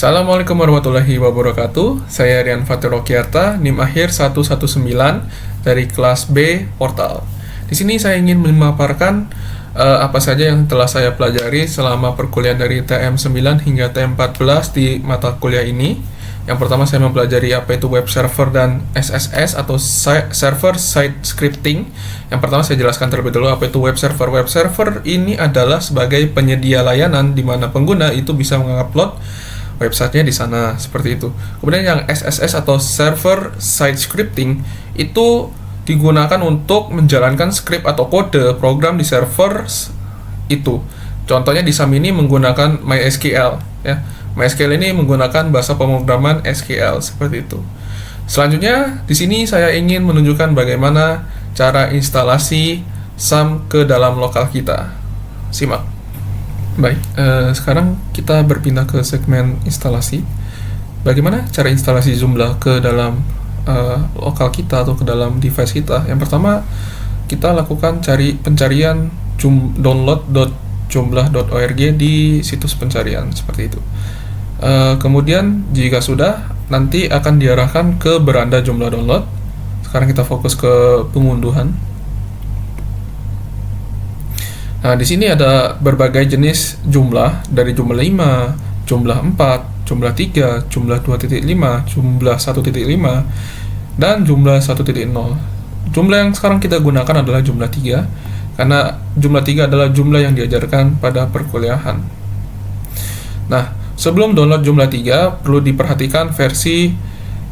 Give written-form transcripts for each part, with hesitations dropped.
Assalamualaikum warahmatullahi wabarakatuh. Saya Rian Fatir Rokiarta, NIM akhir 119 dari kelas B Portal. Di sini saya ingin memaparkan apa saja yang telah saya pelajari selama perkuliahan dari TM9 hingga TM14 di mata kuliah ini. Yang pertama saya mempelajari apa itu web server dan SSS atau server side scripting. Yang pertama saya jelaskan terlebih dahulu apa itu web server. Web server ini adalah sebagai penyedia layanan di mana pengguna itu bisa mengupload websitenya di sana, seperti itu. Kemudian yang SSS atau server side scripting itu digunakan untuk menjalankan script atau kode program di server itu. Contohnya di SAM ini menggunakan MySQL ya. MySQL ini menggunakan bahasa pemrograman SQL seperti itu. Selanjutnya di sini saya ingin menunjukkan bagaimana cara instalasi SAM ke dalam lokal kita. Simak. Baik, sekarang kita berpindah ke segmen instalasi. Bagaimana cara instalasi Joomla ke dalam lokal kita atau ke dalam device kita? Yang pertama, kita lakukan pencarian download.joomla.org di situs pencarian seperti itu. Kemudian jika sudah, nanti akan diarahkan ke beranda Joomla download. Sekarang kita fokus ke pengunduhan. Nah, di sini ada berbagai jenis Joomla, dari Joomla 5, Joomla 4, Joomla 3, Joomla 2.5, Joomla 1.5, dan Joomla 1.0. Joomla yang sekarang kita gunakan adalah Joomla 3, karena Joomla 3 adalah Joomla yang diajarkan pada perkuliahan. Nah, sebelum download Joomla 3, perlu diperhatikan versi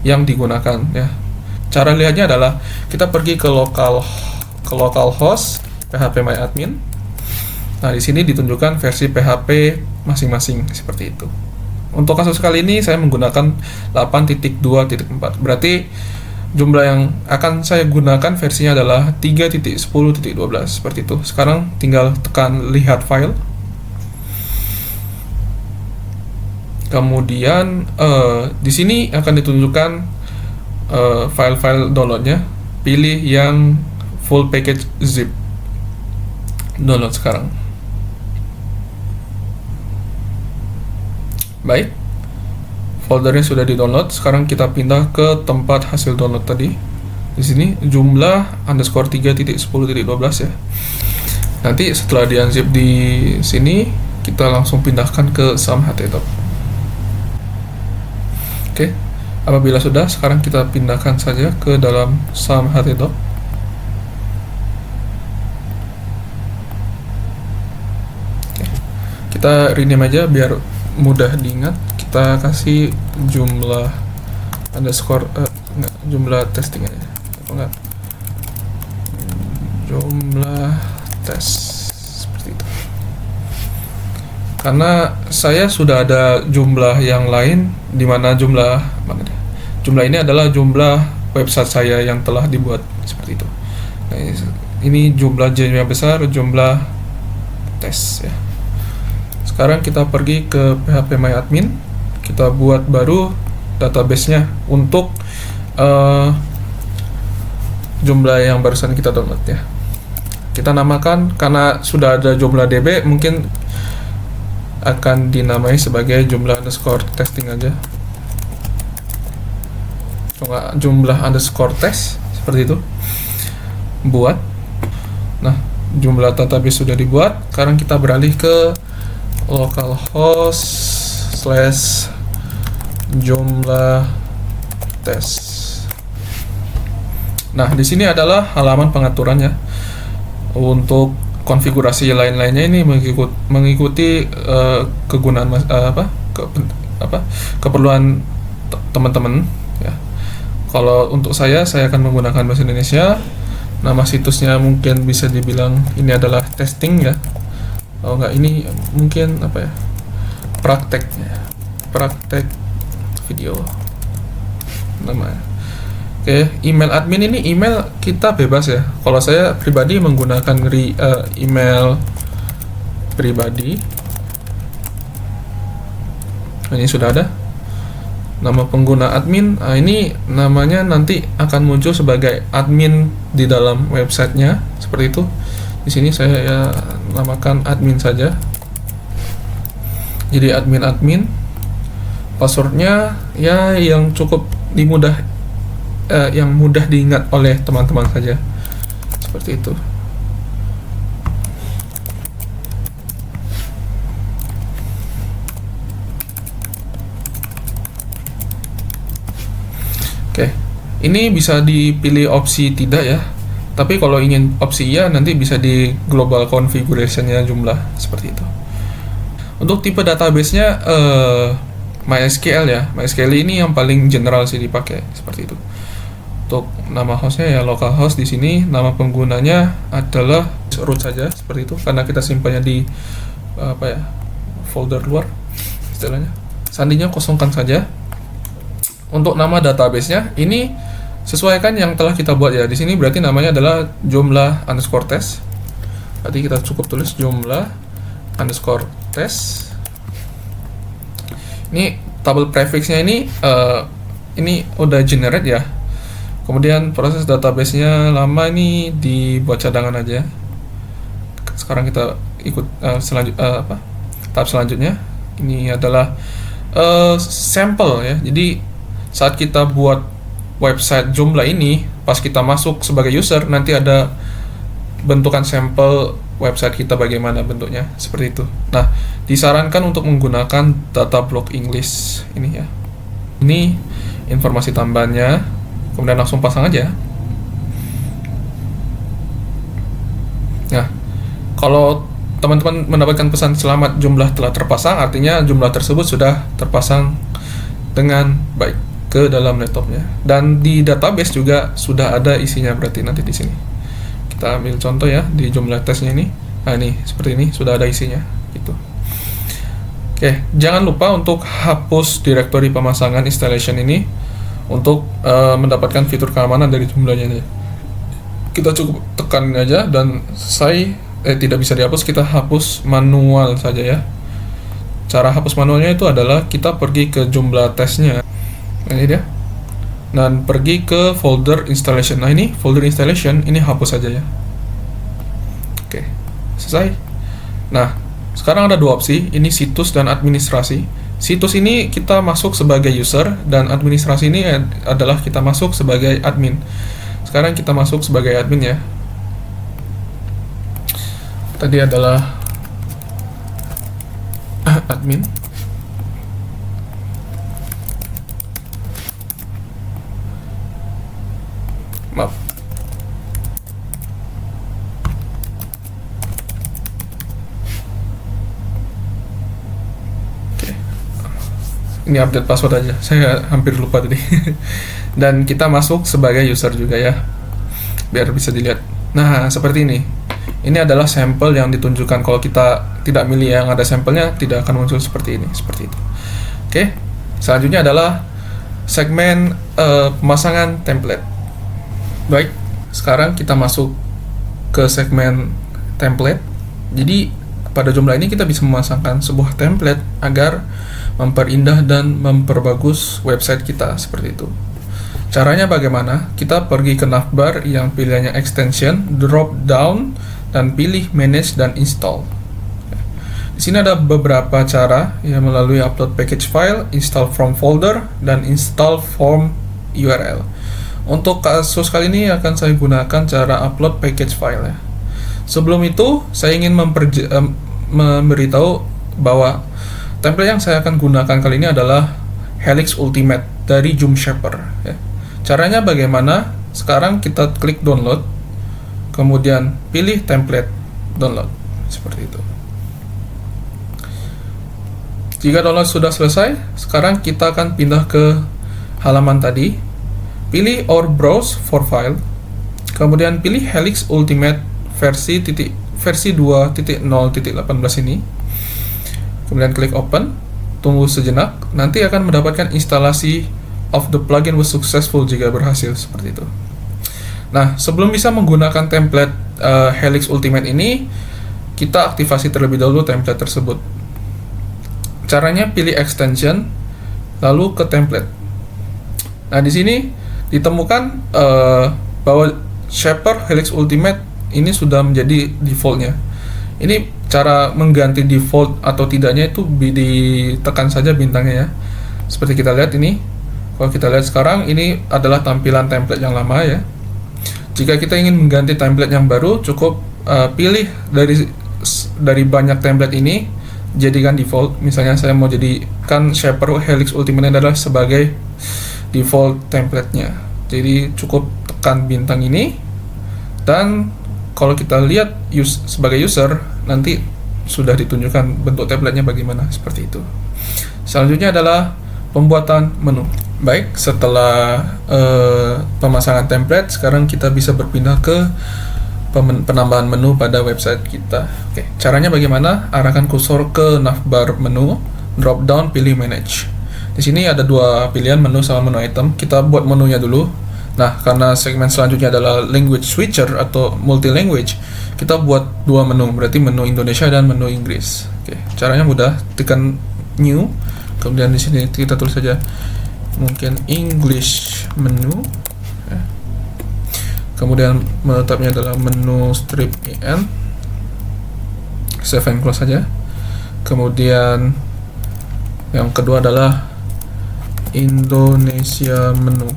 yang digunakan ya. Cara lihatnya adalah kita pergi ke localhost phpMyAdmin. Nah, di sini ditunjukkan versi PHP masing-masing seperti itu. Untuk kasus kali ini saya menggunakan 8.2.4. Berarti jumlah yang akan saya gunakan versinya adalah 3.10.12 seperti itu. Sekarang tinggal tekan lihat file. Kemudian di sini akan ditunjukkan file-file downloadnya. Pilih yang full package zip. Download sekarang. Baik, foldernya sudah di-download. Sekarang kita pindah ke tempat hasil download tadi. Di sini Joomla _3.10.12 ya. Nanti setelah di-unzip di sini, kita langsung pindahkan ke SAM htdoc. Oke, apabila sudah, sekarang kita pindahkan saja ke dalam SAM htdoc. Kita rename aja biar mudah diingat. Kita kasih Joomla Joomla testing aja. Apa enggak? Joomla test seperti itu. Karena saya sudah ada Joomla yang lain, di mana Joomla ini adalah Joomla website saya yang telah dibuat seperti itu. Nah, ini Joomla J-nya besar, Joomla test ya. Sekarang kita pergi ke phpMyAdmin, kita buat baru database-nya untuk Joomla yang barusan kita download ya. Kita namakan, karena sudah ada Joomla DB, mungkin akan dinamai sebagai Joomla _testing aja. Joomla _test seperti itu. Buat. Nah, Joomla database sudah dibuat. Sekarang kita beralih ke localhost /Joomla test. Nah, di sini adalah halaman pengaturannya. Untuk konfigurasi lain-lainnya ini mengikuti kegunaan keperluan teman-teman ya. Kalau untuk saya akan menggunakan bahasa Indonesia. Nama situsnya mungkin bisa dibilang ini adalah testing ya. Oh enggak, ini mungkin apa ya, praktek video namanya. Oke, email admin ini email kita bebas ya. Kalau saya pribadi menggunakan email pribadi. Ini sudah ada nama pengguna admin. Nah, ini namanya nanti akan muncul sebagai admin di dalam websitenya seperti itu. Di sini saya namakan admin saja. Jadi admin. Passwordnya ya yang cukup yang mudah diingat oleh teman-teman saja, seperti itu. Oke, ini bisa dipilih opsi tidak ya. Tapi kalau ingin opsi iya, nanti bisa di global configuration-nya jumlah, seperti itu. Untuk tipe database-nya MySQL ya. MySQL ini yang paling general sih dipakai, seperti itu. Untuk nama hostnya ya localhost di sini. Nama penggunanya adalah root saja, seperti itu, karena kita simpannya di folder luar istilahnya. Sandinya kosongkan saja. Untuk nama database-nya ini sesuaikan yang telah kita buat ya. Di sini berarti namanya adalah jumlah_test. Berarti kita cukup tulis jumlah_test. Ini tabel prefixnya ini udah generate ya. Kemudian proses database-nya lama, ini dibuat cadangan aja. Sekarang kita ikut tahap selanjutnya. Ini adalah sampel ya. Jadi saat kita buat website jumlah ini, pas kita masuk sebagai user, nanti ada bentukan sampel website kita bagaimana bentuknya, seperti itu. Nah, disarankan untuk menggunakan data block English ini ya. Ini informasi tambahannya, kemudian langsung pasang aja. Nah, kalau teman-teman mendapatkan pesan selamat jumlah telah terpasang, artinya jumlah tersebut sudah terpasang dengan baik ke dalam laptopnya. Dan di database juga sudah ada isinya, berarti nanti di sini. Kita ambil contoh ya di jumlah tesnya ini. Nah, ini seperti ini sudah ada isinya gitu. Oke, jangan lupa untuk hapus directory pemasangan installation ini untuk mendapatkan fitur keamanan dari jumlahnya ini. Kita cukup tekan aja dan selesai. Tidak bisa dihapus, kita hapus manual saja ya. Cara hapus manualnya itu adalah kita pergi ke jumlah tesnya. Ini dia. Dan pergi ke folder installation. Nah, ini folder installation, ini hapus saja ya. Oke, selesai. Nah, sekarang ada dua opsi, ini situs dan administrasi. Situs ini kita masuk sebagai user, dan administrasi ini adalah kita masuk sebagai admin. Sekarang kita masuk sebagai admin ya. Tadi adalah admin. Maaf. Oke. Ini update password aja. Saya hampir lupa tadi. Dan kita masuk sebagai user juga ya. Biar bisa dilihat. Nah, seperti ini. Ini adalah sampel yang ditunjukkan. Kalau kita tidak milih yang ada sampelnya, tidak akan muncul seperti ini, seperti itu. Oke. Selanjutnya adalah segmen pemasangan template. Baik, sekarang kita masuk ke segmen template. Jadi pada jumlah ini kita bisa memasangkan sebuah template agar memperindah dan memperbagus website kita, seperti itu. Caranya bagaimana? Kita pergi ke navbar yang pilihannya extension, drop down, dan pilih manage dan install. Di sini ada beberapa cara ya, melalui upload package file, install from folder, dan install from URL. Untuk kasus kali ini akan saya gunakan cara upload package file ya. Sebelum itu, saya ingin memberitahu bahwa template yang saya akan gunakan kali ini adalah Helix Ultimate dari Joomshaper ya. Caranya bagaimana? Sekarang kita klik download, kemudian pilih template download, seperti itu. Jika download sudah selesai, sekarang kita akan pindah ke halaman tadi. Pilih or browse for file, kemudian pilih Helix Ultimate versi 2.0.18 ini, kemudian klik open, tunggu sejenak, nanti akan mendapatkan instalasi of the plugin was successful jika berhasil, seperti itu. Nah, sebelum bisa menggunakan template Helix Ultimate ini, kita aktifasi terlebih dahulu template tersebut. Caranya pilih extension, lalu ke template. Nah, di sini ditemukan bahwa Shaper Helix Ultimate ini sudah menjadi defaultnya. Ini cara mengganti default atau tidaknya itu ditekan saja bintangnya ya. seperti kita lihat ini. Kalau kita lihat sekarang, ini adalah tampilan template yang lama ya. Jika kita ingin mengganti template yang baru, cukup pilih dari banyak template ini, jadikan default. Misalnya saya mau jadikan Shaper Helix Ultimate adalah sebagai default template-nya. Jadi cukup tekan bintang ini, dan kalau kita lihat sebagai user, nanti sudah ditunjukkan bentuk template-nya bagaimana, seperti itu. Selanjutnya adalah pembuatan menu. Baik, setelah pemasangan template, sekarang kita bisa berpindah ke penambahan menu pada website kita. Oke, caranya bagaimana? Arahkan kursor ke navbar menu, drop down, pilih manage. Di sini ada dua pilihan, menu sama menu item. Kita buat menunya dulu. Nah, karena segmen selanjutnya adalah language switcher atau multi language, kita buat dua menu, berarti menu Indonesia dan menu Inggris. Oke, caranya mudah, tekan new, kemudian di sini kita tulis saja mungkin English menu ya. Kemudian menetapnya adalah menu strip en, save and close saja. Kemudian yang kedua adalah Indonesia menu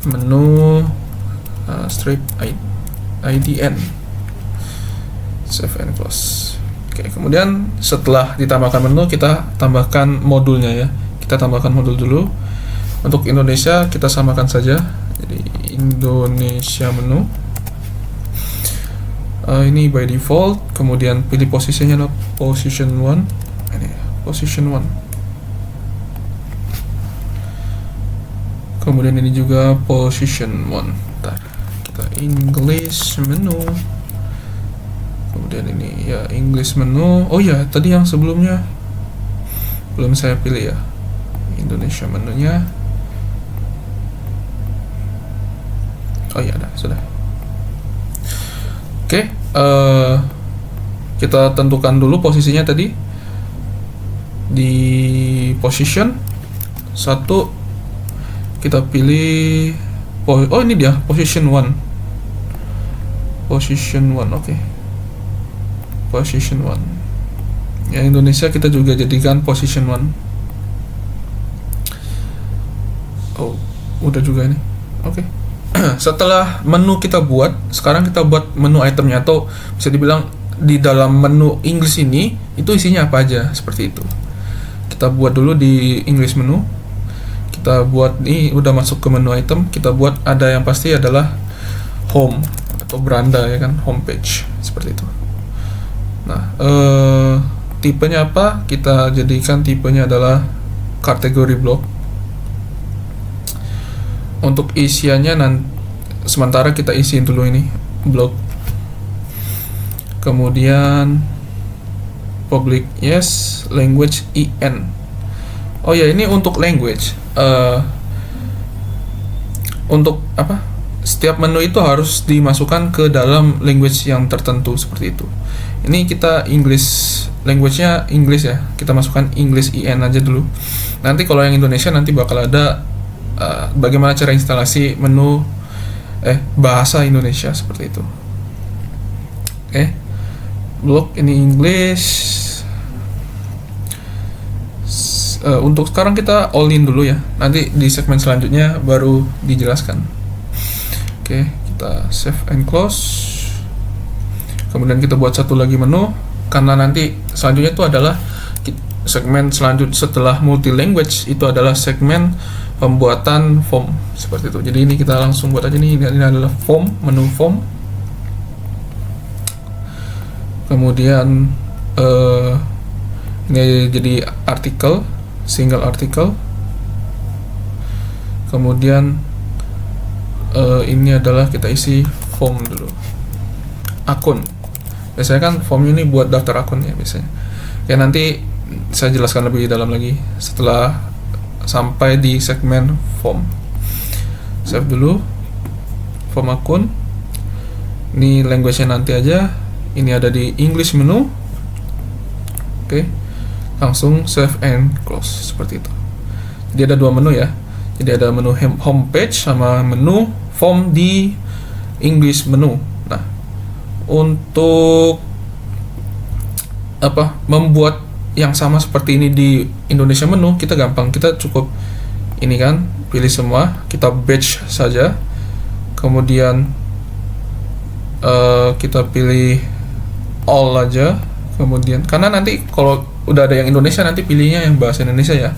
menu strip idn, save and close. Oke, kemudian setelah ditambahkan menu, kita tambahkan modulnya ya. Kita tambahkan modul dulu. Untuk Indonesia kita samakan saja, jadi Indonesia menu. Ini by default. Kemudian pilih posisinya adalah position 1. Ini position 1. Kemudian ini juga position 1. Ntar kita English menu. Kemudian ini ya English menu. Oh ya, tadi yang sebelumnya belum saya pilih ya, Indonesia menunya. Oh ya, sudah. Oke, kita tentukan dulu posisinya tadi di position 1. Kita pilih oh ini dia position 1. Position 1, oke. Position 1. Yang Indonesia kita juga jadikan position 1. Oh, udah juga ini. Oke. Setelah menu kita buat, sekarang kita buat menu itemnya, atau bisa dibilang di dalam menu English ini itu isinya apa aja, seperti itu. Kita buat dulu di English menu. Kita buat ini udah masuk ke menu item, kita buat ada yang pasti adalah home atau beranda ya kan, home page, seperti itu. Nah, tipenya apa? Kita jadikan tipenya adalah kategori blok. Untuk isiannya sementara kita isiin dulu ini blok. Kemudian public yes, language en. Oh ya, ini untuk language. Untuk apa? Setiap menu itu harus dimasukkan ke dalam language yang tertentu, seperti itu. Ini kita English, language-nya English ya. Kita masukkan English en aja dulu. Nanti kalau yang Indonesia nanti bakal ada bagaimana cara instalasi menu bahasa Indonesia, seperti itu. Blok ini English. Untuk sekarang kita all in dulu ya. Nanti di segmen selanjutnya baru dijelaskan. Kita save and close. Kemudian kita buat satu lagi menu, karena nanti selanjutnya itu adalah segmen selanjutnya setelah multi language, itu adalah segmen pembuatan form, seperti itu. Jadi ini kita langsung buat aja nih. Ini adalah form, menu form. Kemudian ini jadi artikel, single article. Kemudian ini adalah kita isi form dulu. Akun. Biasanya kan form ini buat daftar akun ya biasanya. Ya nanti saya jelaskan lebih dalam lagi setelah sampai di segmen form. Save dulu form akun. Ini language-nya nanti aja. Ini ada di English menu. Langsung save and close, seperti itu. Jadi ada dua menu ya. Jadi ada menu home page sama menu form di English menu. Nah, untuk membuat yang sama seperti ini di Indonesia menu, kita gampang, kita cukup ini kan, pilih semua, kita batch saja, kemudian kita pilih all aja, kemudian karena nanti kalau udah ada yang Indonesia nanti pilihnya yang bahasa Indonesia ya,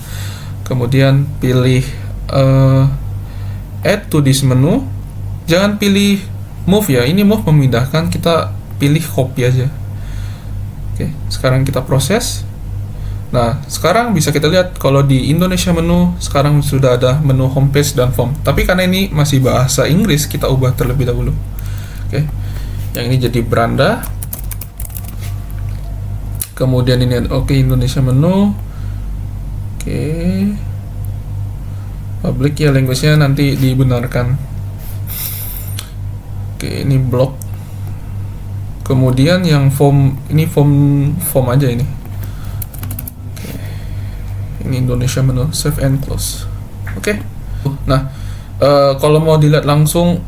kemudian pilih add to this menu, jangan pilih move ya, ini move memindahkan, kita pilih copy aja. Oke, sekarang kita proses. Nah, sekarang bisa kita lihat kalau di Indonesia menu sekarang sudah ada menu homepage dan form. Tapi karena ini masih bahasa Inggris, kita ubah terlebih dahulu. Oke. Yang ini jadi beranda. Kemudian ini oke, Indonesia menu. Oke. Public ya, language-nya nanti dibenarkan. Oke, ini blog. Kemudian yang form, ini form aja ini. Ini Indonesia menu, save and close. Oke. Nah, kalau mau dilihat langsung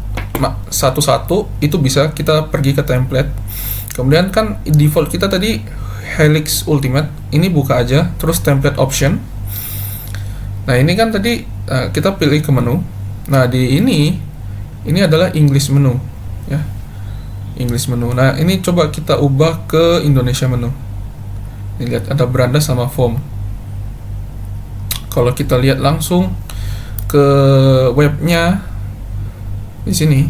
satu-satu itu bisa kita pergi ke template. Kemudian kan default kita tadi Helix Ultimate, ini buka aja, terus template option. Nah, ini kan tadi kita pilih ke menu. Nah, di ini adalah English menu ya. English menu. Nah, ini coba kita ubah ke Indonesia menu. Ini lihat ada beranda sama form. Kalau kita lihat langsung ke webnya di sini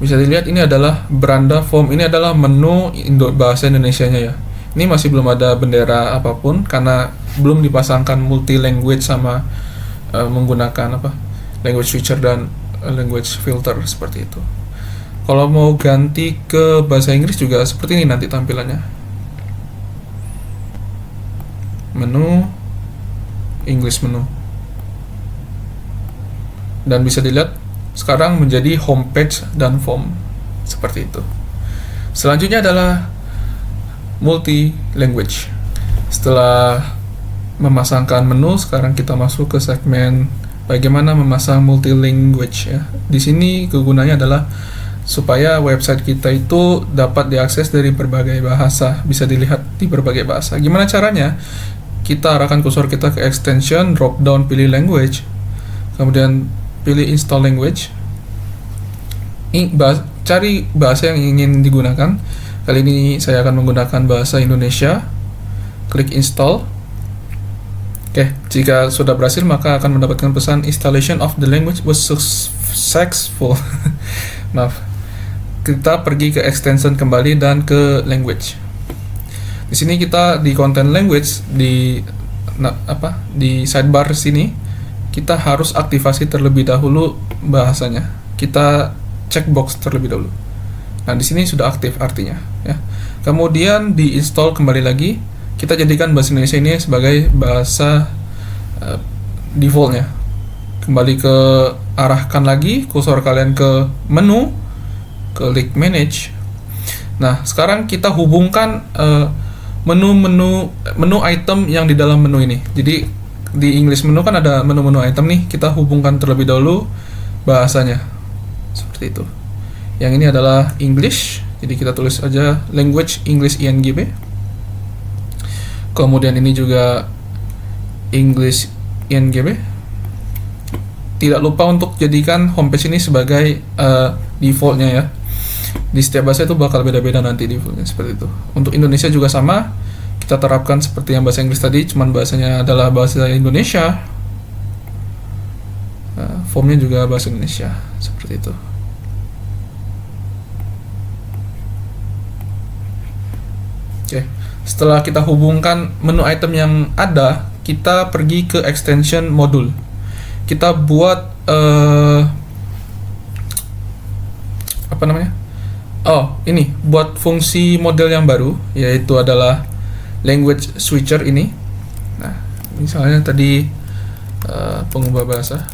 bisa dilihat ini adalah beranda form, ini adalah menu bahasa Indonesianya ya. Ini masih belum ada bendera apapun karena belum dipasangkan multi language sama menggunakan language feature dan language filter seperti itu. Kalau mau ganti ke bahasa Inggris juga seperti ini nanti tampilannya. Menu English menu. Dan bisa dilihat sekarang menjadi homepage dan form seperti itu. Selanjutnya adalah multi language. Setelah memasangkan menu, sekarang kita masuk ke segmen bagaimana memasang multi language ya. Di sini kegunaannya adalah supaya website kita itu dapat diakses dari berbagai bahasa, bisa dilihat di berbagai bahasa. Gimana caranya? Kita arahkan kursor kita ke extension, drop down pilih language, kemudian pilih install language. Cari bahasa yang ingin digunakan. Kali ini saya akan menggunakan bahasa Indonesia. Klik install. Oke, jika sudah berhasil maka akan mendapatkan pesan installation of the language was successful. Maaf. Kita pergi ke extension kembali dan ke language. Di sini kita di content language di sidebar sini kita harus aktifasi terlebih dahulu bahasanya. Kita checkbox terlebih dahulu. Nah, di sini sudah aktif artinya ya. Kemudian di install kembali lagi, kita jadikan bahasa Indonesia ini sebagai bahasa defaultnya. Kembali ke arahkan lagi kursor kalian ke menu, klik manage. Nah, sekarang kita hubungkan menu item yang di dalam menu ini. Jadi di English menu kan ada menu-menu item nih, kita hubungkan terlebih dahulu bahasanya. Seperti itu. Yang ini adalah English, jadi kita tulis aja language English INGB. Kemudian ini juga English INGB. Tidak lupa untuk jadikan homepage ini sebagai defaultnya ya. Di setiap bahasa itu bakal beda-beda nanti defaultnya seperti itu. Untuk Indonesia juga sama, kita terapkan seperti yang bahasa Inggris tadi, cuman bahasanya adalah bahasa Indonesia. Formnya juga bahasa Indonesia seperti itu. Oke, setelah kita hubungkan menu item yang ada, kita pergi ke extension modul. Kita buat ini buat fungsi model yang baru, yaitu adalah language switcher ini. Nah, misalnya tadi pengubah bahasa,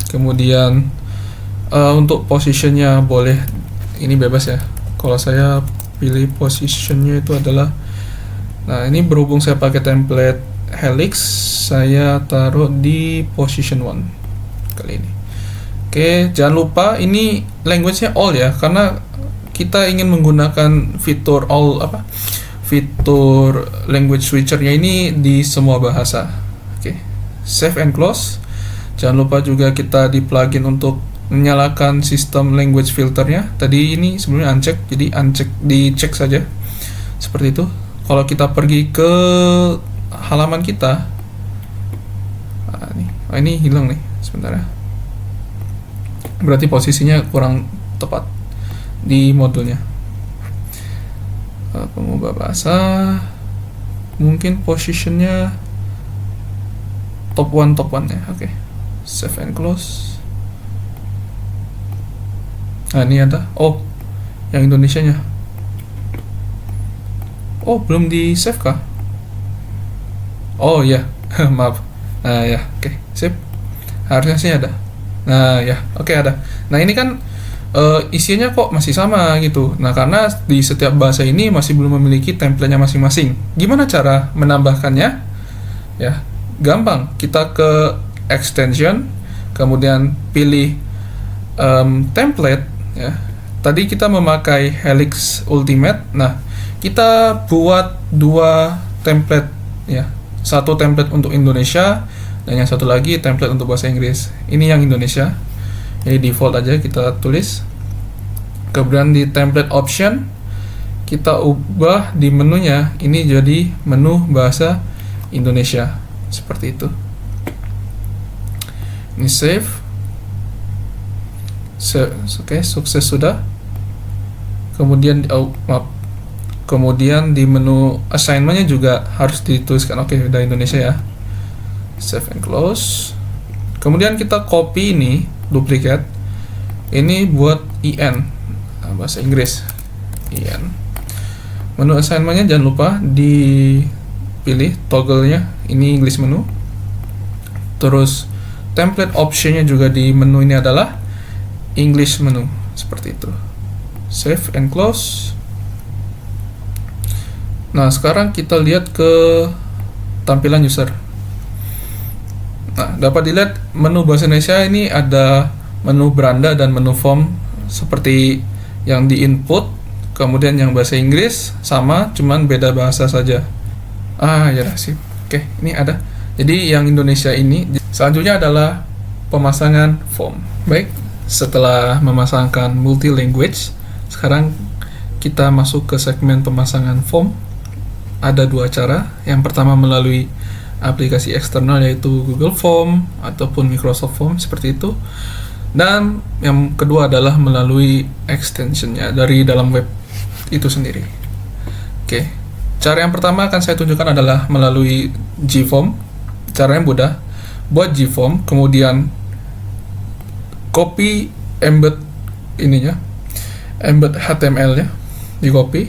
kemudian untuk positionnya boleh ini bebas ya. Kalau saya pilih positionnya itu adalah, nah ini berhubung saya pakai template Helix, saya taruh di position 1 kali ini. Oke, jangan lupa ini language-nya all ya, karena kita ingin menggunakan fitur language switcher-nya ini di semua bahasa. Oke, save and close. Jangan lupa juga kita di plugin untuk menyalakan sistem language filternya. Tadi ini sebelumnya uncheck, jadi dicek saja seperti itu. Kalau kita pergi ke halaman kita, ini hilang nih sebentar ya, berarti posisinya kurang tepat di modulnya. Pengubah bahasa, mungkin positionnya top 1 ya. Oke, save and close. Nah, ini ada, yang Indonesianya. Belum di save kah? Ya, maaf. Nah ya, oke, sip. Harusnya sih ada. Nah ya, oke, ada. Nah, ini kan isinya kok masih sama gitu. Nah, karena di setiap bahasa ini masih belum memiliki template-nya masing-masing. Gimana cara menambahkannya? Ya, gampang. Kita ke extension, kemudian pilih template ya. Tadi kita memakai Helix Ultimate. Nah, kita buat 2 template ya. Satu template untuk Indonesia dan yang satu lagi template untuk bahasa Inggris. Ini yang Indonesia. Jadi default aja kita tulis. Kemudian di template option kita ubah di menunya ini jadi menu bahasa Indonesia seperti itu. Ini save. Oke, sukses sudah. Kemudian kemudian di menu assignment-nya juga harus dituliskan udah Indonesia ya. Save and close. Kemudian kita copy ini, duplicate. Ini buat IN, bahasa Inggris. IN. Menu assignment-nya jangan lupa dipilih toggle-nya, ini English menu. Terus template option-nya juga di menu ini adalah English menu, seperti itu. Save and close. Nah, sekarang kita lihat ke tampilan user. Nah, dapat dilihat menu bahasa Indonesia ini ada menu beranda dan menu form seperti yang di input. Kemudian yang bahasa Inggris sama, cuman beda bahasa saja. Ya sip. Oke, ini ada. Jadi yang Indonesia ini selanjutnya adalah pemasangan form. Baik, setelah memasangkan multi language, sekarang kita masuk ke segmen pemasangan form. Ada 2 cara. Yang pertama melalui aplikasi eksternal yaitu Google Form ataupun Microsoft Form seperti itu. Dan yang kedua adalah melalui extensionnya dari dalam web itu sendiri. Oke, cara yang pertama akan saya tunjukkan adalah melalui GForm. Caranya mudah. Buat GForm, kemudian copy embed embed HTML-nya, di copy.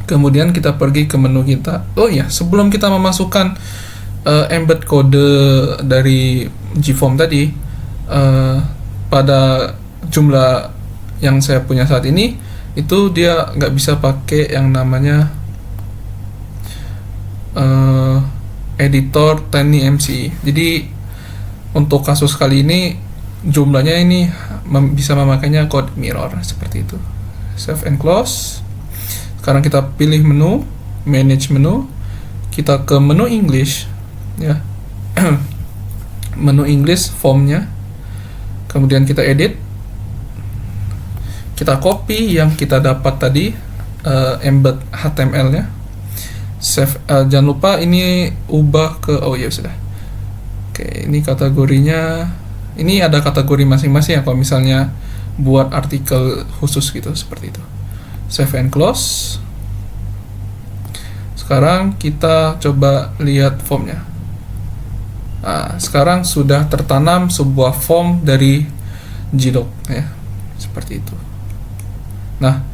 Kemudian kita pergi ke menu kita. Sebelum kita memasukkan embed kode dari GForm tadi, pada jumlah yang saya punya saat ini, itu dia nggak bisa pakai yang namanya editor TinyMCE. Jadi untuk kasus kali ini jumlahnya ini bisa memakainya code mirror seperti itu. Save and close. Sekarang kita pilih menu, manage menu, kita ke menu English, ya, menu English formnya, kemudian kita edit, kita copy yang kita dapat tadi, embed HTML-nya, save, jangan lupa ini ubah ke, sudah, oke, ini kategorinya, ini ada kategori masing-masing ya, kalau misalnya buat artikel khusus gitu, seperti itu. Save and close. Sekarang kita coba lihat formnya. Nah, sekarang sudah tertanam sebuah form dari Gdoc ya, seperti itu. Nah,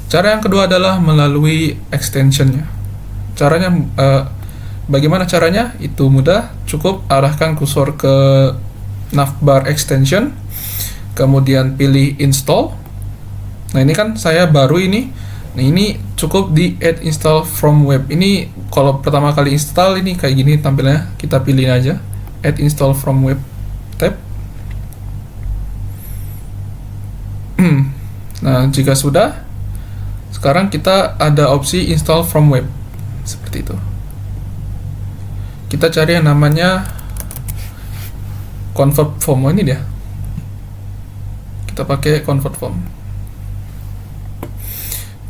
cara yang kedua adalah melalui extensionnya. Caranya, bagaimana caranya? Itu mudah. Cukup arahkan kursor ke navbar extension, kemudian pilih install. Nah, ini kan saya baru ini. Nah, ini cukup di add install from web. Ini kalau pertama kali install ini kayak gini tampilannya. Kita pilih aja add install from web tab. Nah, jika sudah, sekarang kita ada opsi install from web. Seperti itu. Kita cari yang namanya convert form. Ini dia. Kita pakai convert form.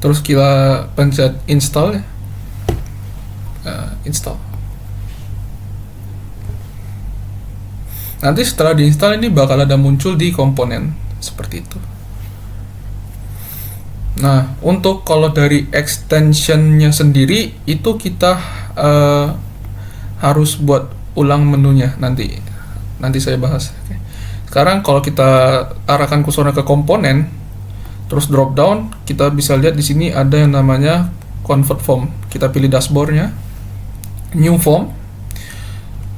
Terus kita pencet install ya. Install. Nanti setelah diinstal ini bakal ada muncul di komponen seperti itu. Nah, untuk kalau dari extensionnya sendiri itu kita harus buat ulang menunya nanti saya bahas. Oke. Sekarang kalau kita arahkan kursornya ke komponen, terus drop down, kita bisa lihat di sini ada yang namanya convert form. Kita pilih dashboardnya, new form,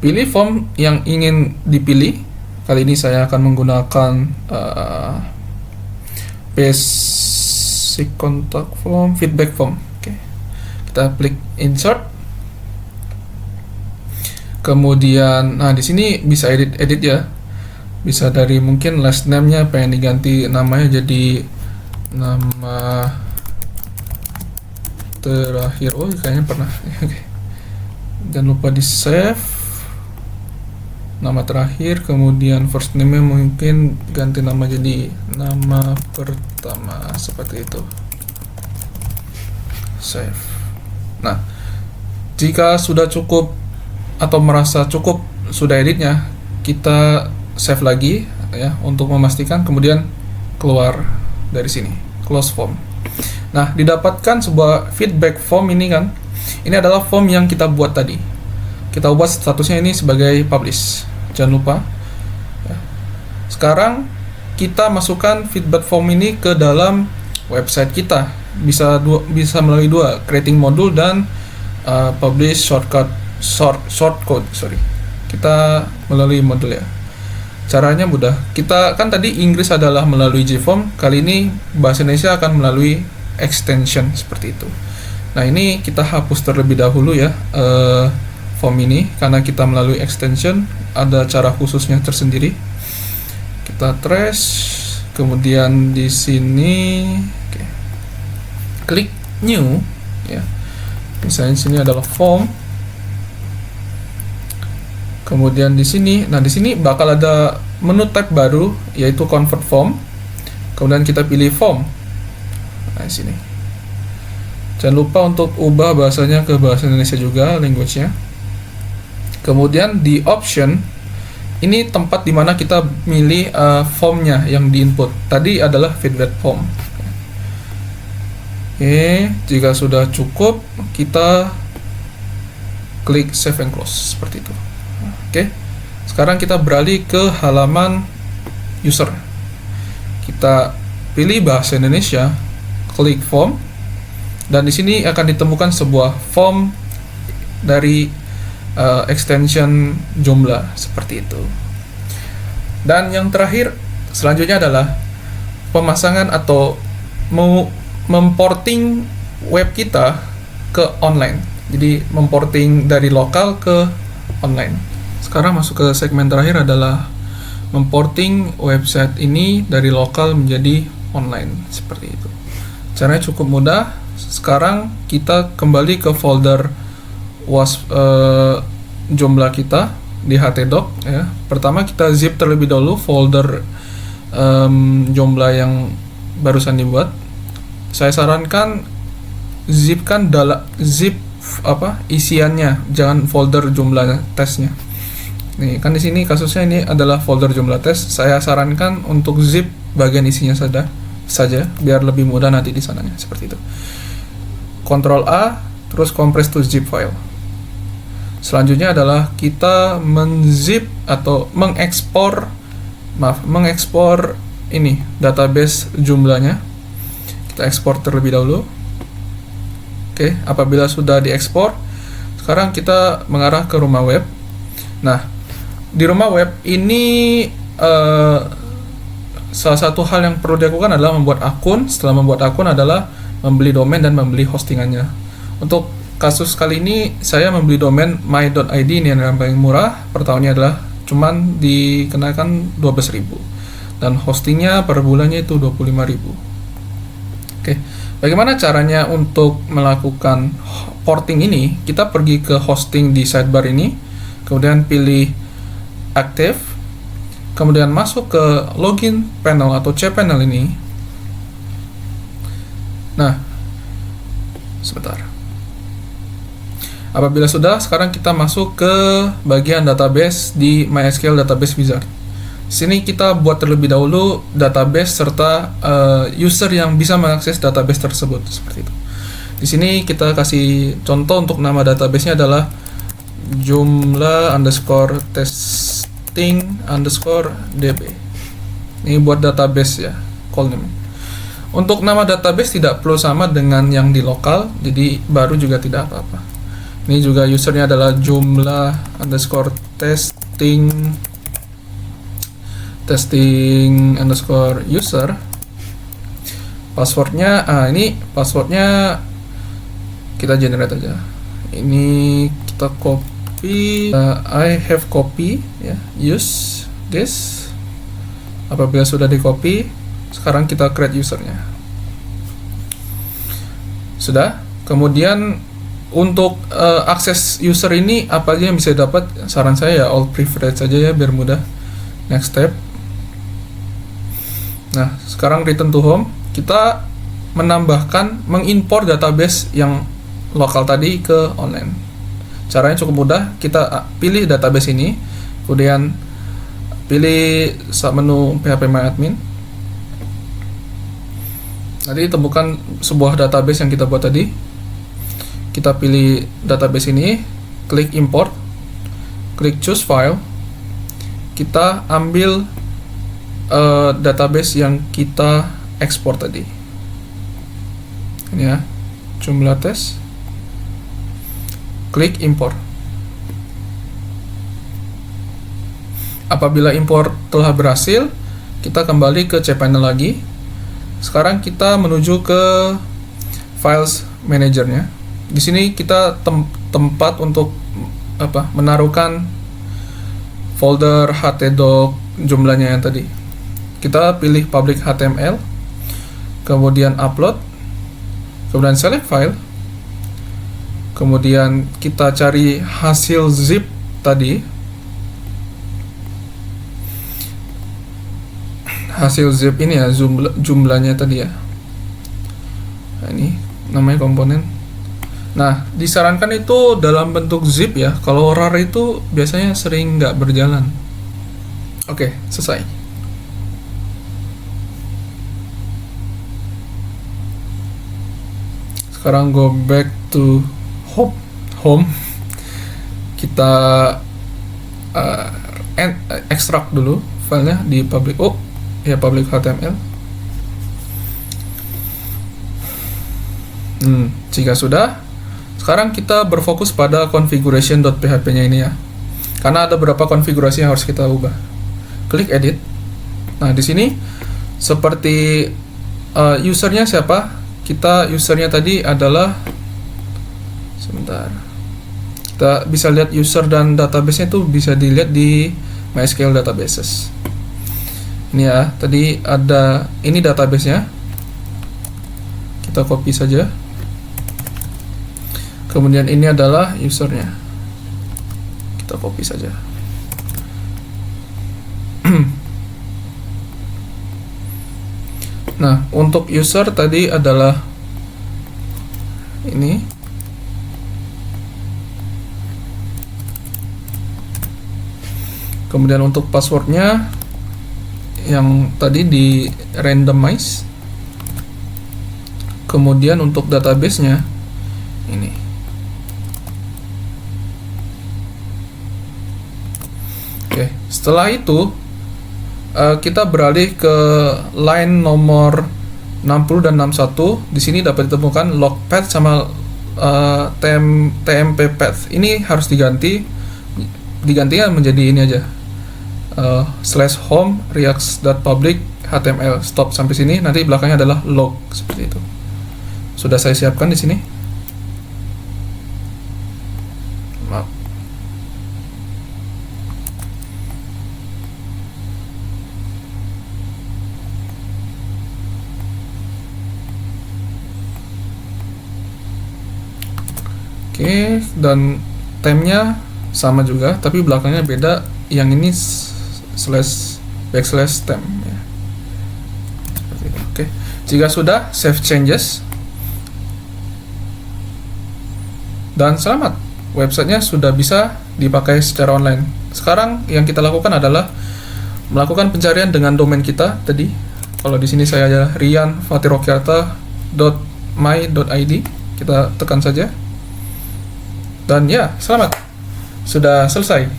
pilih form yang ingin dipilih. Kali ini saya akan menggunakan basic contact form, feedback form. Oke. Kita klik insert. Kemudian, nah di sini bisa edit ya. Bisa dari mungkin last name-nya pengen diganti namanya jadi nama terakhir. Oh, kayaknya pernah. Oke. Jangan lupa di save. Nama terakhir, kemudian first name-nya mungkin ganti nama jadi nama pertama seperti itu. Save. Nah, jika sudah cukup atau merasa cukup sudah editnya, kita save lagi ya untuk memastikan, kemudian keluar dari sini, close form. Nah, didapatkan sebuah feedback form ini kan. Ini adalah form yang kita buat tadi. Kita ubah statusnya ini sebagai publish. Jangan lupa. Ya. Sekarang kita masukkan feedback form ini ke dalam website kita. Bisa melalui dua, creating module dan publish shortcode. Kita melalui modul ya. Caranya mudah. Kita kan tadi Inggris adalah melalui JForm, kali ini bahasa Indonesia akan melalui extension seperti itu. Nah, ini kita hapus terlebih dahulu ya form ini karena kita melalui extension, ada cara khususnya tersendiri. Kita trash, kemudian di sini klik new ya. Misalnya sini adalah form. Kemudian di sini, nah di sini bakal ada menu tab baru yaitu convert form. Kemudian kita pilih form. Nah, di sini. Jangan lupa untuk ubah bahasanya ke bahasa Indonesia juga, language-nya. Kemudian di option, ini tempat dimana kita milih formnya yang di input. Tadi adalah feedback form. Oke, jika sudah cukup, kita klik save and close seperti itu. Oke, sekarang kita beralih ke halaman user. Kita pilih bahasa Indonesia, klik form, dan di sini akan ditemukan sebuah form dari extension Joomla seperti itu. Dan yang terakhir selanjutnya adalah pemasangan atau memporting web kita ke online. Jadi memporting dari lokal ke online. Sekarang masuk ke segmen terakhir adalah memporting website ini dari lokal menjadi online seperti itu. Caranya cukup mudah. Sekarang kita kembali ke folder Joomla kita di htdoc ya. Pertama kita zip terlebih dahulu folder Joomla yang barusan dibuat. Saya sarankan zip isiannya, jangan folder Joomla testnya. Nih kan di sini kasusnya ini adalah folder Joomla test. Saya sarankan untuk zip bagian isinya saja biar lebih mudah nanti di sananya seperti itu. Ctrl A terus compress to zip file. Selanjutnya adalah kita menzip atau mengekspor ini database Joomla-nya. Kita ekspor terlebih dahulu. Oke, apabila sudah diekspor, sekarang kita mengarah ke rumah web. Nah, di rumah web ini salah satu hal yang perlu dilakukan adalah membuat akun. Setelah membuat akun adalah membeli domain dan membeli hostingannya. Untuk kasus kali ini saya membeli domain my.id, ini yang paling murah, per tahunnya adalah cuman dikenakan 12.000 dan hostingnya per bulannya itu 25.000. Oke, bagaimana caranya untuk melakukan porting ini? Kita pergi ke hosting di sidebar ini, kemudian pilih active, kemudian masuk ke login panel atau cPanel ini. Nah, sebentar. Apabila sudah, sekarang kita masuk ke bagian database di MySQL Database Wizard. Sini kita buat terlebih dahulu database serta user yang bisa mengakses database tersebut, seperti itu. Di sini kita kasih contoh untuk nama databasenya adalah jumlah_testing_db. Ini buat database ya, call name. Untuk nama database tidak perlu sama dengan yang di lokal, jadi baru juga tidak apa-apa. Ini juga usernya adalah jumlah_testing_user. Passwordnya, ini passwordnya kita generate aja. Ini kita copy. I have copy, ya. Use this. Apabila sudah di copy, sekarang kita create usernya. Sudah. Kemudian untuk akses user ini apa aja yang bisa dapat? Saran saya ya all privilege saja ya biar mudah. Next step. Nah, sekarang return to home. Kita mengimpor database yang lokal tadi ke online. Caranya cukup mudah. Kita pilih database ini, kemudian pilih submenu phpMyAdmin. Nanti temukan sebuah database yang kita buat tadi. Kita pilih database ini, klik import, klik choose file. Kita ambil database yang kita ekspor tadi. Ini ya, jumlah tes. Klik import. Apabila import telah berhasil, kita kembali ke cPanel lagi. Sekarang kita menuju ke files manajernya. Di sini kita tempat untuk menaruhkan folder htdoc jumlahnya yang tadi. Kita pilih public HTML, kemudian upload, kemudian select file, kemudian kita cari hasil zip tadi. Hasil zip ini ya, jumlahnya tadi ya. Nah, ini namanya komponen. Nah, disarankan itu dalam bentuk zip ya. Kalau RAR itu biasanya sering nggak berjalan. Oke, selesai. Sekarang go back to home. Kita ekstrak dulu filenya di public HTML. Jika sudah, sekarang kita berfokus pada configuration.php-nya ini ya. Karena ada beberapa konfigurasi yang harus kita ubah. Klik edit. Nah, di sini seperti usernya siapa? Usernya tadi adalah, sebentar. Kita bisa lihat user dan database-nya itu bisa dilihat di MySQL Databases. Ini ya, tadi ada ini database-nya. Kita copy saja. Kemudian ini adalah usernya. Kita copy saja. Nah, untuk user tadi adalah ini. Kemudian untuk passwordnya yang tadi di randomize. Kemudian untuk database-nya ini. Oke, setelah itu kita beralih ke line nomor 60 dan 61. Di sini dapat ditemukan log path sama tmp path. Ini harus digantikan menjadi ini aja. /home react.public html. Stop sampai sini, nanti belakangnya adalah log seperti itu. Sudah saya siapkan di sini. Maaf. Oke, dan temnya sama juga, tapi belakangnya beda. Yang ini backslash tem ya. Seperti itu. Oke, jika sudah, save changes. Dan selamat, websitenya sudah bisa dipakai secara online. Sekarang yang kita lakukan adalah melakukan pencarian dengan domain kita tadi. Kalau di sini saya ada rianfatirokyarta.my.id. Kita tekan saja. Dan ya, selamat. Sudah selesai.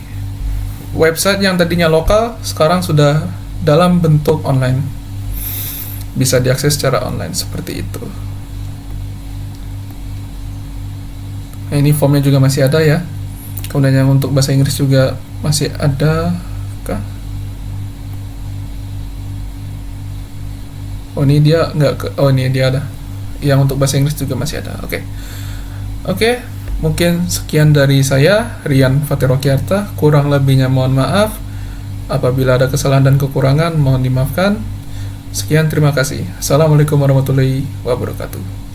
Website yang tadinya lokal sekarang sudah dalam bentuk online. Bisa diakses secara online seperti itu. Nah, ini formnya juga masih ada ya. Kemudian yang untuk bahasa Inggris juga masih ada kah? Oh, ini dia ini dia ada. Yang untuk bahasa Inggris juga masih ada. Oke, mungkin sekian dari saya, Rian Fatirokyarta. Kurang lebihnya mohon maaf. Apabila ada kesalahan dan kekurangan mohon dimaafkan. Sekian, terima kasih. Assalamualaikum warahmatullahi wabarakatuh.